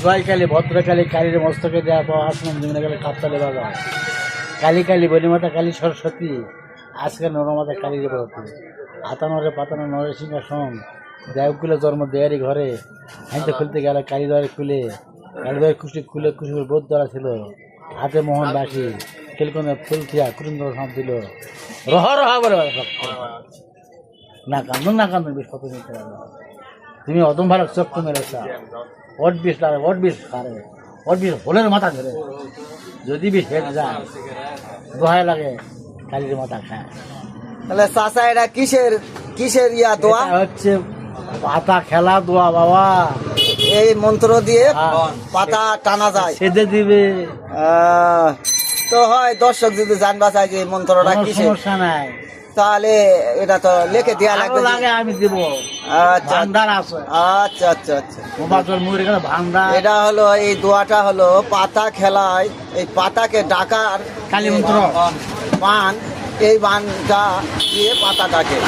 জয়কালী ভদ্রকালী কালীর মস্তকে দেওয়া পাওয়া আসমান জমিনে গেলে কাপতালে বাবা কালী কালী বলিমাতা কালী সরস্বতী আজকে নরমাতা কালীর ব্রতী আতানরে পাতানো নরে সিংহাসন দেবকুলে জন্ম দেয়ারি ঘরে হাইতে খুলতে গেলে কালীদরে খুলে কালীদরে খুশি খুলে খুশি বোধ দ্বারা ছিল হাতে মোহন বাসি খেলকনে ফুল থিয়া কুটুম্ব সাপ দিল রহ রহ বলে না কান্দন বেশ কত নিতে তুমি অদম ভালো চক্র মেরেছ ওট বিষ লাগে ওট বিষ হোলের মাথা ধরে যদি বিষ হেট যায় দোহায় লাগে কালীর মাথা খায়। তাহলে চাচা এটা কিসের ইয়া দোয়া? হচ্ছে পাতা খেলা দোয়া বাবা, এই মন্ত্র দিয়ে পাতা টানা যায়, সেদে দিবে। তো হয় দর্শক যদি জানবা চাই যে মন্ত্রটা কিসের, সমস্যা নাই, তাহলে এটা তো লিখে দেওয়া লাগবে। আমি দিব। আচ্ছা আছে। আচ্ছা আচ্ছা আচ্ছা, ভান্ডার। এটা হলো এই দোয়াটা হলো পাতা খেলায় এই পাতাকে ডাকার কালী মন্ত্র বান, এই বানটা দিয়ে পাতা ডাকে।